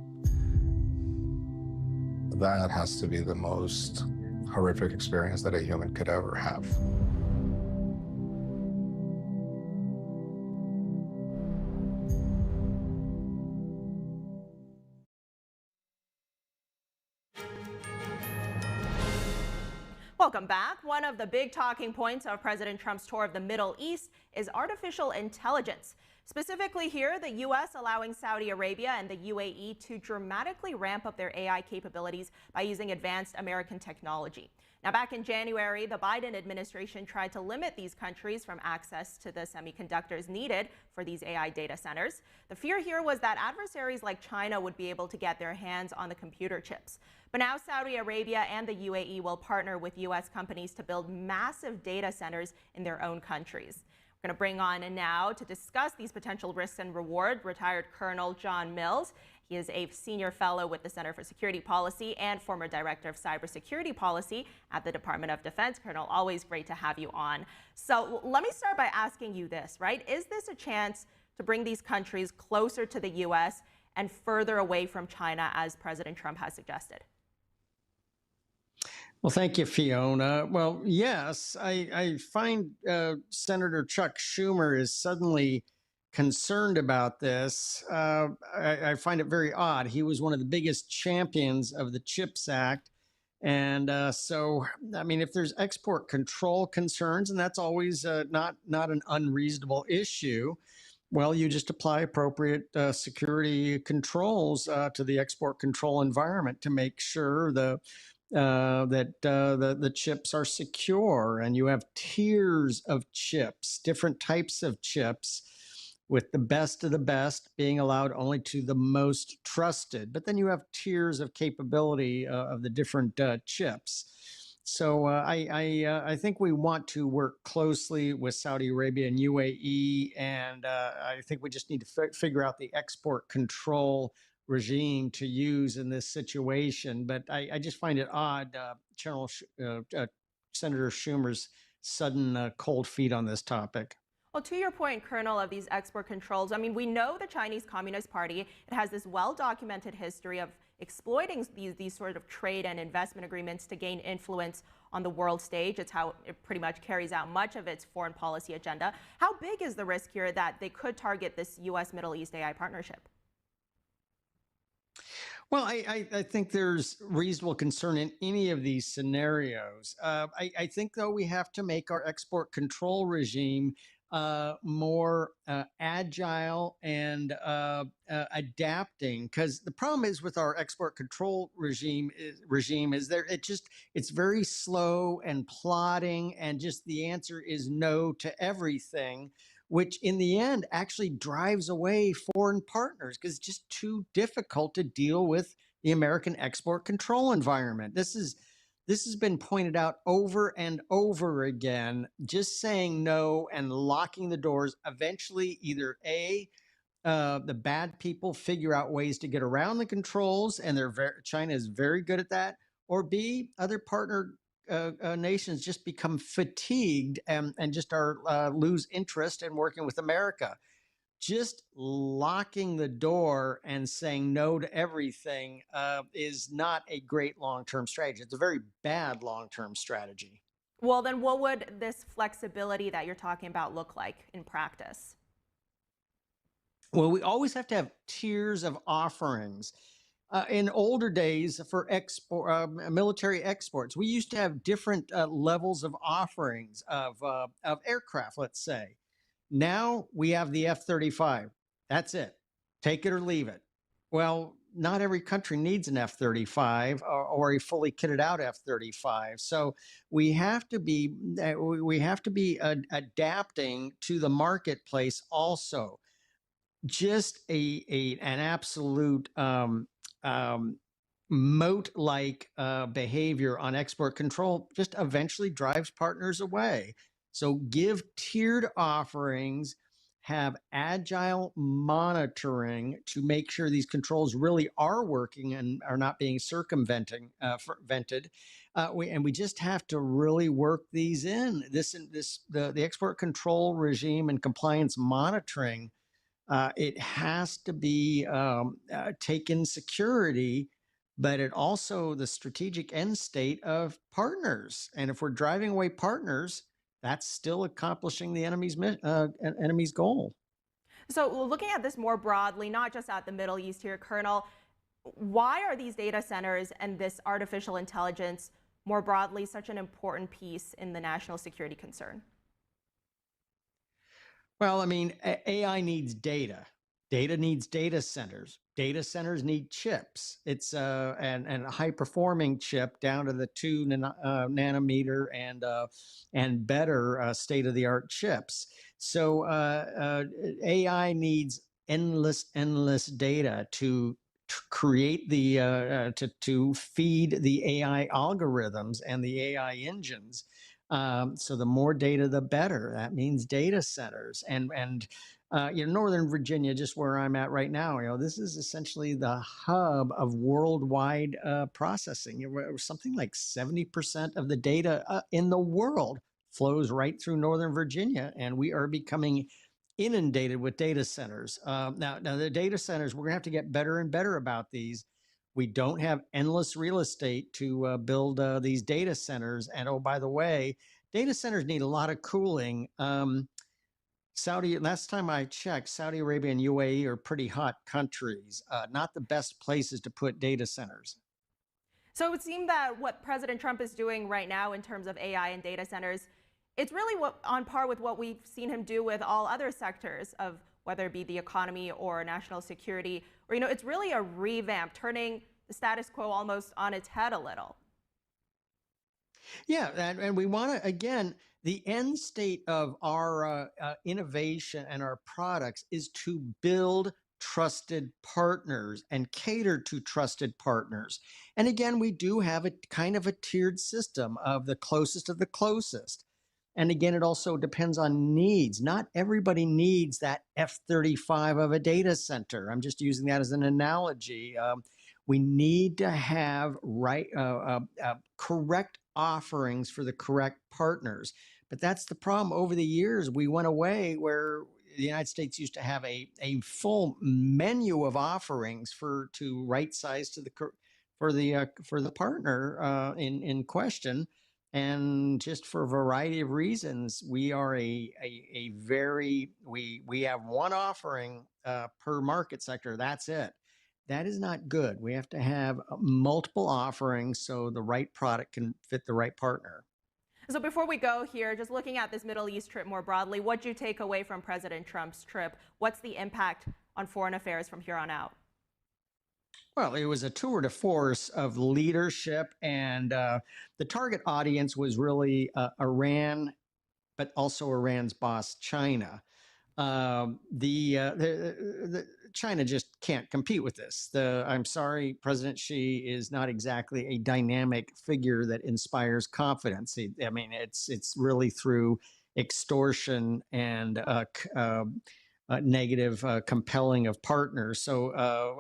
That has to be the most horrific experience that a human could ever have. Welcome back. One of the big talking points of President Trump's tour of the Middle East is artificial intelligence. Specifically here, the U.S. allowing Saudi Arabia and the UAE to dramatically ramp up their AI capabilities by using advanced American technology. Now, back in January, the Biden administration tried to limit these countries from access to the semiconductors needed for these AI data centers. The fear here was that adversaries like China would be able to get their hands on the computer chips. But now Saudi Arabia and the UAE will partner with U.S. companies to build massive data centers in their own countries. We're going to bring on now to discuss these potential risks and reward retired Colonel John Mills. He is a senior fellow with the Center for Security Policy and former director of cybersecurity policy at the Department of Defense. Colonel, always great to have you on. So let me start by asking you this, right? Is this a chance to bring these countries closer to the U.S. and further away from China, as President Trump has suggested? Well, thank you, Fiona. Well, yes, I find Senator Chuck Schumer is suddenly concerned about this. I find it very odd. He was one of the biggest champions of the CHIPS Act. And so, I mean, if there's export control concerns, and that's always not an unreasonable issue, well, you just apply appropriate security controls to the export control environment to make sure that the chips are secure, and you have tiers of chips, different types of chips, with the best of the best being allowed only to the most trusted. But then you have tiers of capability of the different chips. So I think we want to work closely with Saudi Arabia and UAE, and I think we just need to figure out the export control regime to use in this situation. But I just find it odd, Senator Schumer's sudden cold feet on this topic. Well, to your point, Colonel, of these export controls, I mean, we know the Chinese Communist Party, it has this well-documented history of exploiting these sort of trade and investment agreements to gain influence on the world stage. It's how it pretty much carries out much of its foreign policy agenda. How big is the risk here that they could target this U.S. Middle East AI partnership? Well, I think there's reasonable concern in any of these scenarios. I think, though, we have to make our export control regime more agile and adapting, because the problem is with our export control regime is there it's very slow and plodding, and just the answer is no to everything, which in the end actually drives away foreign partners because it's just too difficult to deal with the American export control environment. This has been pointed out over and over again. Just saying no and locking the doors, eventually either the bad people figure out ways to get around the controls, and China is very good at that, or B, other partner nations just become fatigued and just lose interest in working with America. Just locking the door and saying no to everything is not a great long-term strategy. It's a very bad long-term strategy. Well, then what would this flexibility that you're talking about look like in practice? Well, we always have to have tiers of offerings. In older days, for military exports, we used to have different levels of offerings of aircraft, let's say. Now we have the F-35. That's it. Take it or leave it. Well, not every country needs an F-35 or a fully kitted out F-35. So we have to be adapting to the marketplace also. Just an absolute moat-like behavior on export control just eventually drives partners away. So give tiered offerings, have agile monitoring to make sure these controls really are working and are not being circumvented. And we just have to really work these in. The export control regime and compliance monitoring, it has to be taken security, but it also the strategic end state of partners. And if we're driving away partners, that's still accomplishing the enemy's goal. So looking at this more broadly, not just at the Middle East here, Colonel, why are these data centers and this artificial intelligence more broadly such an important piece in the national security concern? Well, I mean, AI needs data. Data needs data centers. Data centers need chips. It's and a high performing chip down to the 2 nanometer and better state of the art chips. So AI needs endless data to create the to feed the AI algorithms and the AI engines. So the more data, the better. That means data centers and Northern Virginia, just where I'm at right now, this is essentially the hub of worldwide processing. Something like 70% of the data in the world flows right through Northern Virginia, and we are becoming inundated with data centers. Now the data centers, we're gonna have to get better and better about these. We don't have endless real estate to build these data centers. And oh, by the way, data centers need a lot of cooling. Last time I checked, Saudi Arabia and UAE are pretty hot countries, not the best places to put data centers. So it would seem that what President Trump is doing right now in terms of AI and data centers, it's really on par with what we've seen him do with all other sectors of whether it be the economy or national security, or, it's really a revamp, turning the status quo almost on its head a little. Yeah, and we want to, again, the end state of our innovation and our products is to build trusted partners and cater to trusted partners. And again, we do have a kind of a tiered system of the closest of the closest. And again, it also depends on needs. Not everybody needs that F-35 of a data center. I'm just using that as an analogy. We need to have correct offerings for the correct partners. But that's the problem. Over the years, we went away where the United States used to have a full menu of offerings to right size to for the partner in question. And just for a variety of reasons, we are we have one offering per market sector. That's it. That is not good. We have to have multiple offerings so the right product can fit the right partner. So before we go here, just looking at this Middle East trip more broadly, what do you take away from President Trump's trip? What's the impact on foreign affairs from here on out? Well, it was a tour de force of leadership, and the target audience was really Iran, but also Iran's boss, China. China just can't compete with this. I'm sorry, President Xi is not exactly a dynamic figure that inspires confidence. I mean, it's really through extortion and negative compelling of partners. So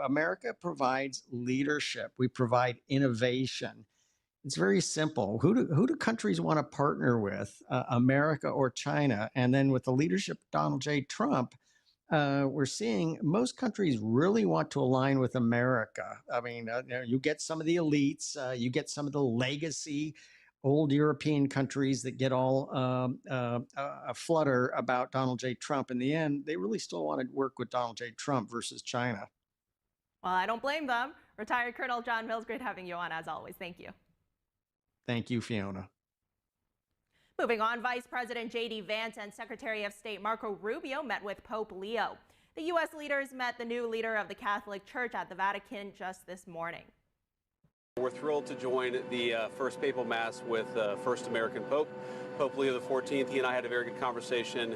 America provides leadership. We provide innovation. It's very simple. Who do countries want to partner with, America or China? And then with the leadership of Donald J. Trump, we're seeing most countries really want to align with America. I mean, you get some of the elites, you get some of the legacy old European countries that get all a flutter about Donald J. Trump. In the end, they really still want to work with Donald J. Trump versus China. Well, I don't blame them. Retired Colonel John Mills, great having you on as always. Thank you. Thank you, Fiona. Moving on, Vice President J.D. Vance and Secretary of State Marco Rubio met with Pope Leo. The U.S. leaders met the new leader of the Catholic Church at the Vatican just this morning. We're thrilled to join the first papal mass with first American Pope, Pope Leo XIV. He and I had a very good conversation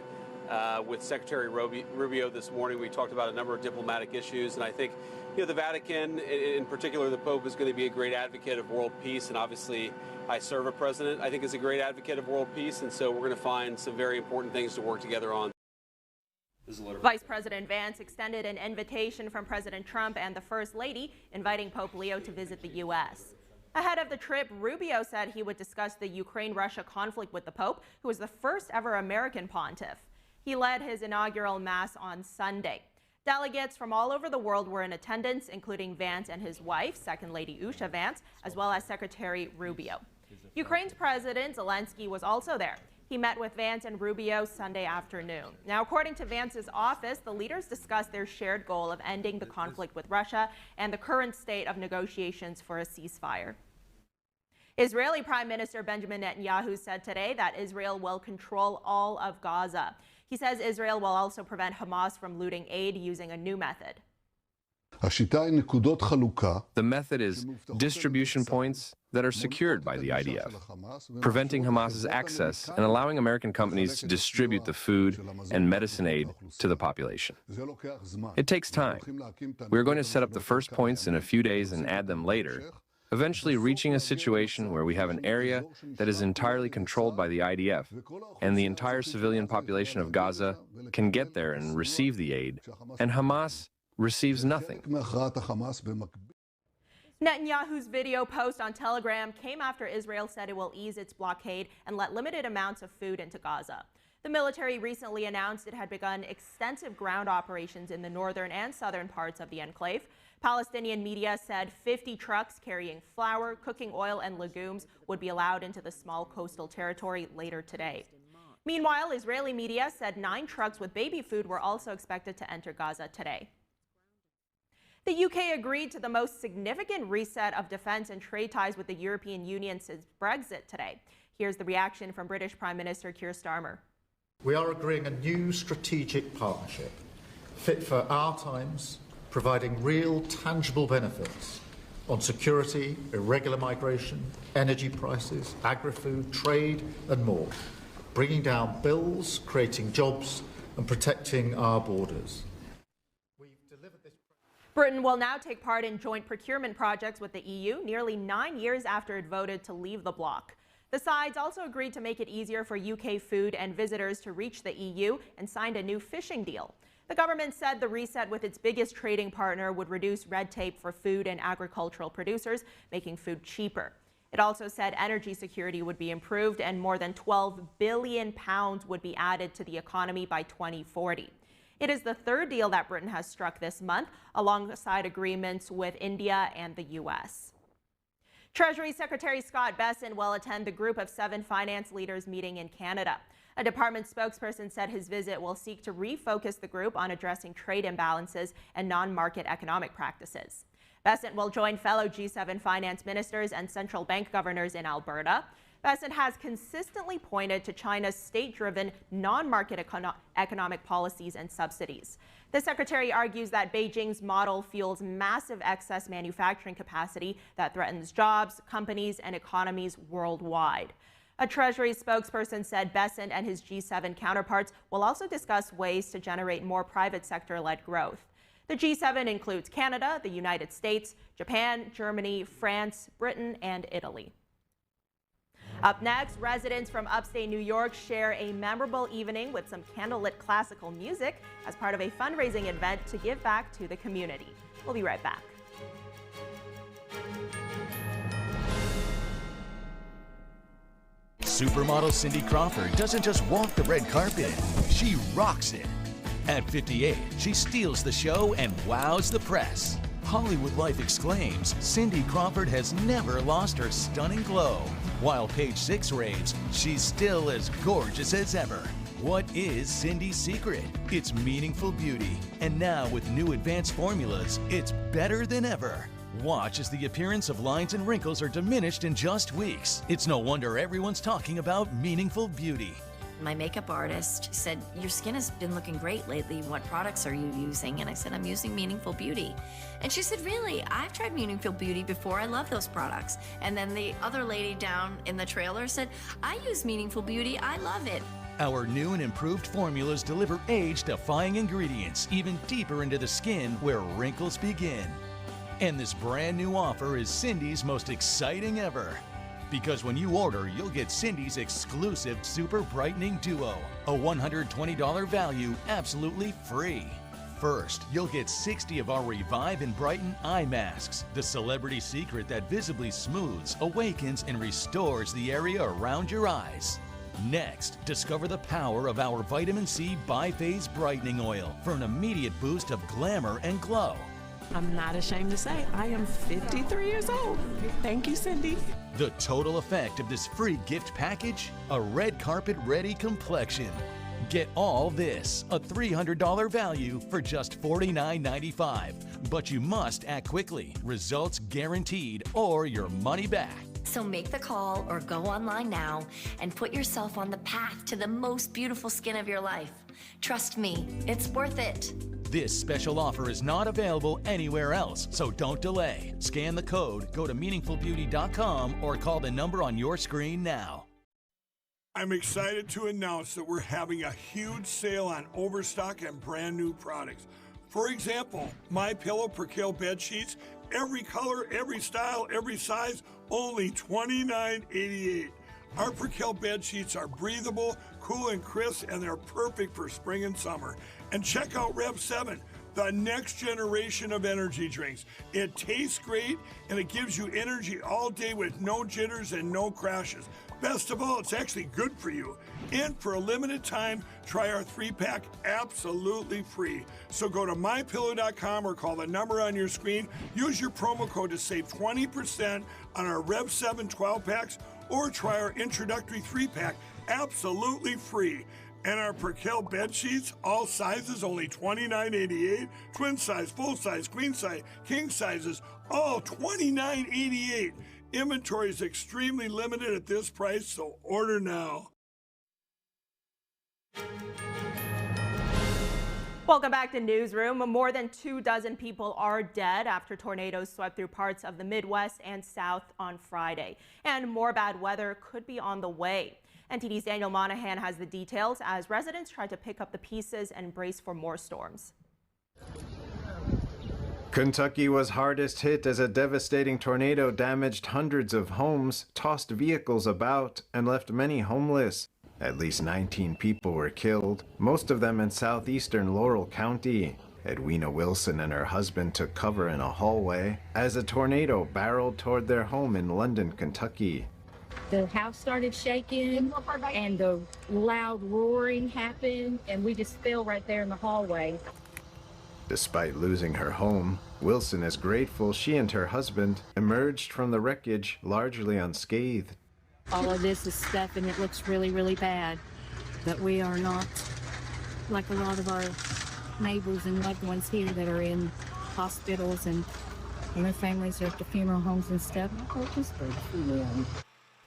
with Secretary Rubio this morning. We talked about a number of diplomatic issues, and I think the Vatican, in particular the Pope, is going to be a great advocate of world peace, and obviously I serve a president I think is a great advocate of world peace, and so we're going to find some very important things to work together on. Vice President Vance extended an invitation from President Trump and the First Lady, inviting Pope Leo to visit the U.S. Ahead of the trip, Rubio said he would discuss the Ukraine-Russia conflict with the Pope, who was the first ever American pontiff. He led his inaugural Mass on Sunday. Delegates from all over the world were in attendance, including Vance and his wife, Second Lady Usha Vance, as well as Secretary Rubio. Ukraine's President Zelensky was also there. He met with Vance and Rubio Sunday afternoon. Now, according to Vance's office, the leaders discussed their shared goal of ending the conflict with Russia and the current state of negotiations for a ceasefire. Israeli Prime Minister Benjamin Netanyahu said today that Israel will control all of Gaza. He says Israel will also prevent Hamas from looting aid using a new method. The method is distribution points that are secured by the IDF, preventing Hamas's access and allowing American companies to distribute the food and medicine aid to the population. It takes time. We're going to set up the first points in a few days and add them later, eventually reaching a situation where we have an area that is entirely controlled by the IDF, and the entire civilian population of Gaza can get there and receive the aid, and Hamas receives nothing. Netanyahu's video post on Telegram came after Israel said it will ease its blockade and let limited amounts of food into Gaza. The military recently announced it had begun extensive ground operations in the northern and southern parts of the enclave. Palestinian media said 50 trucks carrying flour, cooking oil, and legumes would be allowed into the small coastal territory later today. Meanwhile, Israeli media said 9 trucks with baby food were also expected to enter Gaza today. The UK agreed to the most significant reset of defense and trade ties with the European Union since Brexit today. Here's the reaction from British Prime Minister Keir Starmer. We are agreeing a new strategic partnership, fit for our times, providing real, tangible benefits on security, irregular migration, energy prices, agri-food, trade, and more, bringing down bills, creating jobs, and protecting our borders. Britain will now take part in joint procurement projects with the EU nearly 9 years after it voted to leave the bloc. The sides also agreed to make it easier for UK food and visitors to reach the EU and signed a new fishing deal. The government said the reset with its biggest trading partner would reduce red tape for food and agricultural producers, making food cheaper. It also said energy security would be improved and more than £12 billion would be added to the economy by 2040. It is the third deal that Britain has struck this month, alongside agreements with India and the U.S. Treasury Secretary Scott Bessent will attend the Group of 7 finance leaders meeting in Canada. A department spokesperson said his visit will seek to refocus the group on addressing trade imbalances and non-market economic practices. Bessent will join fellow G7 finance ministers and central bank governors in Alberta. Bessent has consistently pointed to China's state-driven, non-market economic policies and subsidies. The secretary argues that Beijing's model fuels massive excess manufacturing capacity that threatens jobs, companies, and economies worldwide. A Treasury spokesperson said Bessent and his G7 counterparts will also discuss ways to generate more private sector-led growth. The G7 includes Canada, the United States, Japan, Germany, France, Britain, and Italy. Up next, residents from upstate New York share a memorable evening with some candlelit classical music as part of a fundraising event to give back to the community. We'll be right back. Supermodel Cindy Crawford doesn't just walk the red carpet, she rocks it. At 58, she steals the show and wows the press. Hollywood Life exclaims, Cindy Crawford has never lost her stunning glow. While Page 6 raves, she's still as gorgeous as ever. What is Cindy's secret? It's meaningful beauty. And now with new advanced formulas, it's better than ever. Watch as the appearance of lines and wrinkles are diminished in just weeks. It's no wonder everyone's talking about meaningful beauty. My makeup artist said, your skin has been looking great lately. What products are you using? And I said, I'm using Meaningful Beauty. And she said, really? I've tried Meaningful Beauty before. I love those products. And then the other lady down in the trailer said, I use Meaningful Beauty. I love it. Our new and improved formulas deliver age-defying ingredients even deeper into the skin where wrinkles begin. And this brand new offer is Cindy's most exciting ever. Because when you order, you'll get Cindy's exclusive Super Brightening Duo, a $120 value absolutely free. First, you'll get 60 of our Revive and Brighten eye masks, the celebrity secret that visibly smooths, awakens, and restores the area around your eyes. Next, discover the power of our Vitamin C Biphase Brightening Oil for an immediate boost of glamour and glow. I'm not ashamed to say I am 53 years old. Thank you, Cindy. The total effect of this free gift package? A red carpet ready complexion. Get all this, a $300 value for just $49.95. But you must act quickly. Results guaranteed or your money back. So make the call or go online now and put yourself on the path to the most beautiful skin of your life. Trust me, it's worth it. This special offer is not available anywhere else, so don't delay. Scan the code, go to meaningfulbeauty.com, or call the number on your screen now. I'm excited to announce that we're having a huge sale on overstock and brand new products. For example, MyPillow Percale bed sheets, every color, every style, every size, only $29.88. Our Percale bed sheets are breathable, cool and crisp, and they're perfect for spring and summer. And check out Rev 7, the next generation of energy drinks. It tastes great, and it gives you energy all day with no jitters and no crashes. Best of all, it's actually good for you. And for a limited time, try our 3-pack absolutely free. So go to mypillow.com or call the number on your screen. Use your promo code to save 20% on our Rev 7 12-packs, or try our introductory 3-pack absolutely free. And our Percale bed sheets, all sizes, only $29.88. Twin size, full size, queen size, king sizes, all $29.88. Inventory is extremely limited at this price, so order now. Welcome back to Newsroom. More than 24 people are dead after tornadoes swept through parts of the Midwest and South on Friday. And more bad weather could be on the way. NTD's Daniel Monahan has the details as residents try to pick up the pieces and brace for more storms. Kentucky was hardest hit as a devastating tornado damaged hundreds of homes, tossed vehicles about, and left many homeless. At least 19 people were killed, most of them in southeastern Laurel County. Edwina Wilson and her husband took cover in a hallway as a tornado barreled toward their home in London, Kentucky. The house started shaking and the loud roaring happened, and we just fell right there in the hallway. Despite losing her home, Wilson is grateful she and her husband emerged from the wreckage largely unscathed. All of this is stuff and it looks really, really bad, but we are not like a lot of our neighbors and loved ones here that are in hospitals and their families are at the funeral homes and stuff.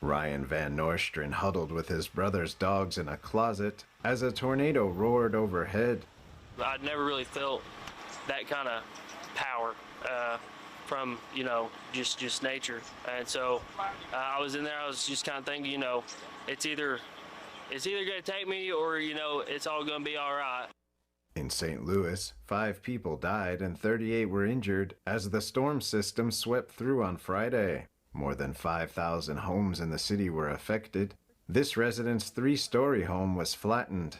Ryan Van Nostrand huddled with his brother's dogs in a closet as a tornado roared overhead. I'd never really felt that kind of power from, you know, just nature. And so I was in there, I was just kind of thinking, you know, it's either going to take me or, you know, it's all going to be all right. In St. Louis, 5 people died and 38 were injured as the storm system swept through on Friday. More than 5,000 homes in the city were affected. This resident's 3-story home was flattened.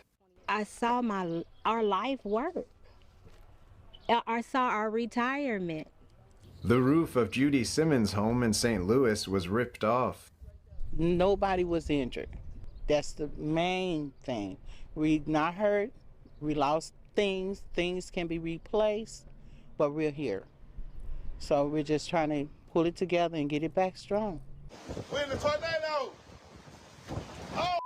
I saw our life work. I saw our retirement. The roof of Judy Simmons' home in St. Louis was ripped off. Nobody was injured. That's the main thing. We're not hurt. We lost things. Things can be replaced, but we're here. So we're just trying to pull it together and get it back strong. We're in the tornado! Oh!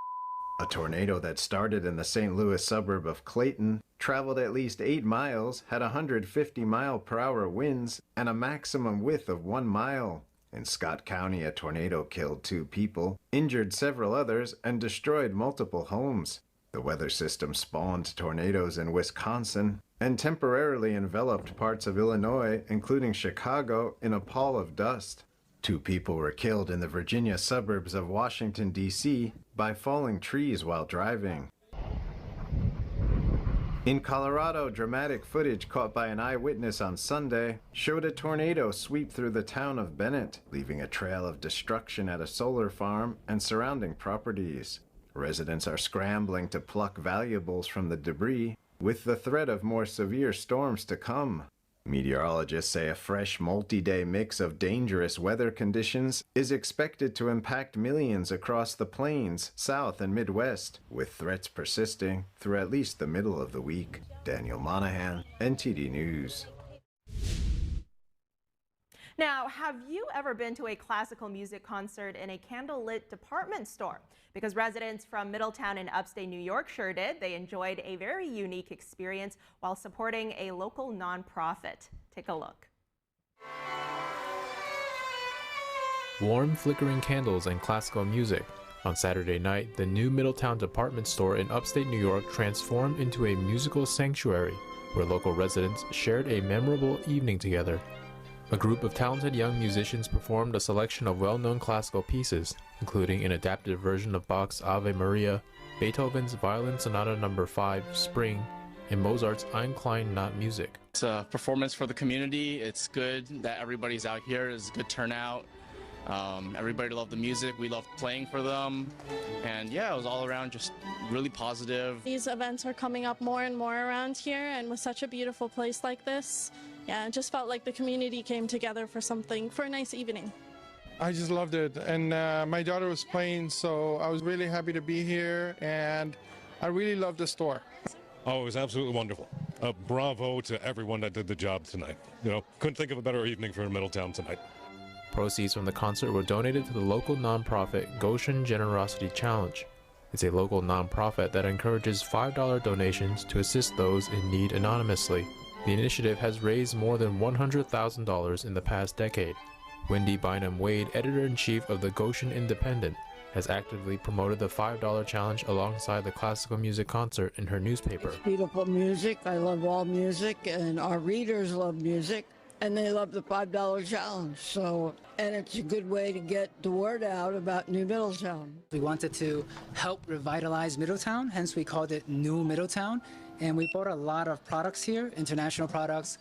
A tornado that started in the St. Louis suburb of Clayton, traveled at least 8 miles, had 150-mile-per-hour winds, and a maximum width of 1 mile. In Scott County, a tornado killed 2 people, injured several others, and destroyed multiple homes. The weather system spawned tornadoes in Wisconsin and temporarily enveloped parts of Illinois, including Chicago, in a pall of dust. 2 people were killed in the Virginia suburbs of Washington, D.C. by falling trees while driving. In Colorado, dramatic footage caught by an eyewitness on Sunday showed a tornado sweep through the town of Bennett, leaving a trail of destruction at a solar farm and surrounding properties. Residents are scrambling to pluck valuables from the debris, with the threat of more severe storms to come. Meteorologists say a fresh multi-day mix of dangerous weather conditions is expected to impact millions across the plains, South and Midwest, with threats persisting through at least the middle of the week. Daniel Monahan, NTD News. Now, have you ever been to a classical music concert in a candlelit department store? Because residents from Middletown in upstate New York sure did. They enjoyed a very unique experience while supporting a local nonprofit. Take a look. warm flickering candles and classical music. On Saturday night, the new Middletown department store in upstate New York transformed into a musical sanctuary where local residents shared a memorable evening together. A group of talented young musicians performed a selection of well-known classical pieces, including an adapted version of Bach's Ave Maria, Beethoven's Violin Sonata No. 5, Spring, and Mozart's Ein kleine Nacht music. It's a performance for the community. It's good that everybody's out here. It's a good turnout. Everybody loved the music. We loved playing for them. And yeah, it was all around just really positive. These events are coming up more and more around here, and with such a beautiful place like this, yeah, it just felt like the community came together for a nice evening. I just loved it, and my daughter was playing, so I was really happy to be here, and I really loved the store. Oh, it was absolutely wonderful. Bravo to everyone that did the job tonight. You know, couldn't think of a better evening for Middletown tonight. Proceeds from the concert were donated to the local nonprofit Goshen Generosity Challenge. It's a local nonprofit that encourages $5 donations to assist those in need anonymously. The initiative has raised more than $100,000 in the past decade. Wendy Bynum-Wade, editor-in-chief of the Goshen Independent, has actively promoted the $5 challenge alongside the classical music concert in her newspaper. It's beautiful music. I love all music, and our readers love music, and they love the $5 challenge. And it's a good way to get the word out about New Middletown. We wanted to help revitalize Middletown, hence we called it New Middletown. And we bought a lot of products here, international products,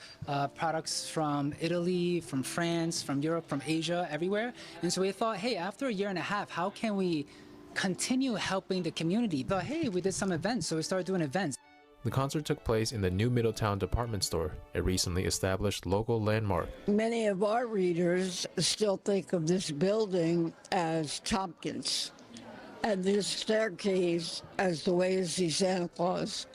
products from Italy, from France, from Europe, from Asia, everywhere. And so we thought, hey, after a year and a half, how can we continue helping the community? Thought, hey, we did some events, so we started doing events. The concert took place in the New Middletown department store, a recently established local landmark. Many of our readers still think of this building as Tompkins, and this staircase as the way to see Santa Claus.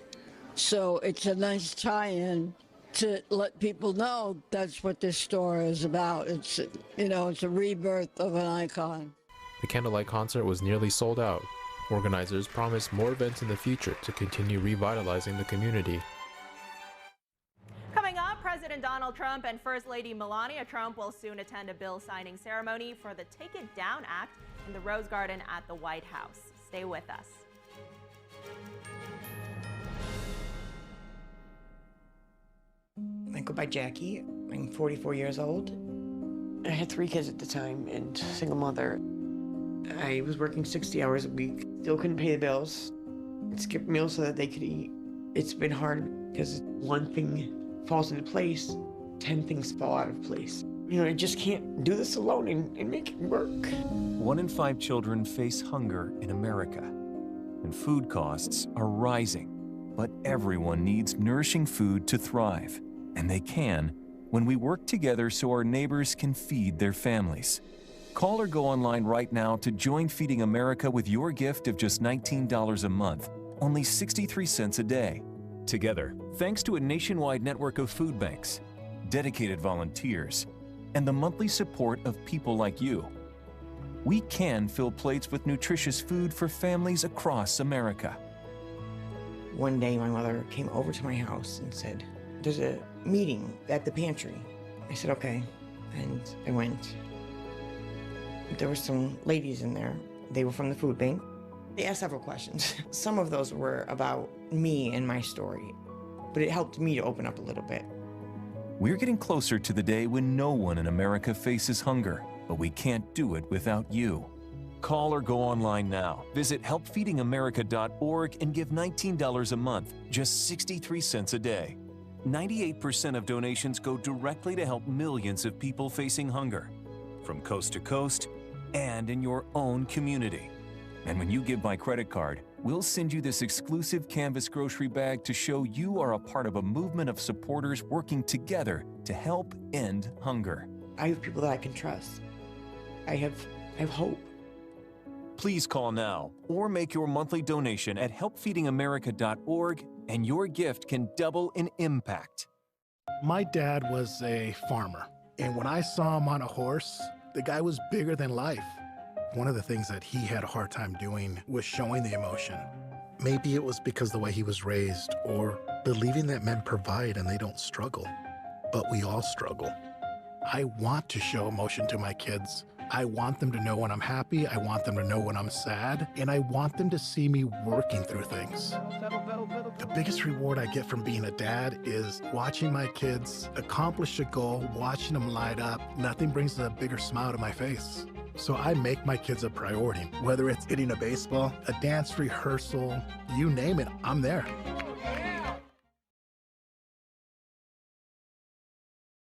So it's a nice tie-in to let people know that's what this store is about. It's, you know, it's a rebirth of an icon. The candlelight concert was nearly sold out. Organizers promised more events in the future to continue revitalizing the community. Coming up, President Donald Trump and First Lady Melania Trump will soon attend a bill signing ceremony for the Take It Down Act in the Rose Garden at the White House. Stay with us. I go by Jackie. I'm 44 years old. I had 3 kids at the time and single mother. I was working 60 hours a week, still couldn't pay the bills. I'd skip meals so that they could eat. It's been hard because one thing falls into place, 10 things fall out of place. You know, I just can't do this alone and make it work. 1 in 5 children face hunger in America, and food costs are rising. But everyone needs nourishing food to thrive, and they can when we work together so our neighbors can feed their families. Call or go online right now to join Feeding America with your gift of just $19 a month, only 63 cents a day. Together, thanks to a nationwide network of food banks, dedicated volunteers, and the monthly support of people like you, we can fill plates with nutritious food for families across America. One day my mother came over to my house and said, "There's a meeting at the pantry." I said, "Okay," and I went. There were some ladies in there. They were from the food bank. They asked several questions. Some of those were about me and my story, but it helped me to open up a little bit. We're getting closer to the day when no one in America faces hunger, but we can't do it without you. Call or go online now. Visit helpfeedingamerica.org and give $19 a month, just 63 cents a day. 98% of donations go directly to help millions of people facing hunger, from coast to coast and in your own community. And when you give by credit card, we'll send you this exclusive canvas grocery bag to show you are a part of a movement of supporters working together to help end hunger. I have people that I can trust. I have hope. Please call now or make your monthly donation at helpfeedingamerica.org, and your gift can double in impact. My dad was a farmer, and when I saw him on a horse, the guy was bigger than life. One of the things that he had a hard time doing was showing the emotion. Maybe it was because the way he was raised, or believing that men provide and they don't struggle. But we all struggle. I want to show emotion to my kids I want them to know when I'm happy, I want them to know when I'm sad, and I want them to see me working through things. The biggest reward I get from being a dad is watching my kids accomplish a goal, watching them light up. Nothing brings a bigger smile to my face. So I make my kids a priority. Whether it's hitting a baseball, a dance rehearsal, you name it, I'm there.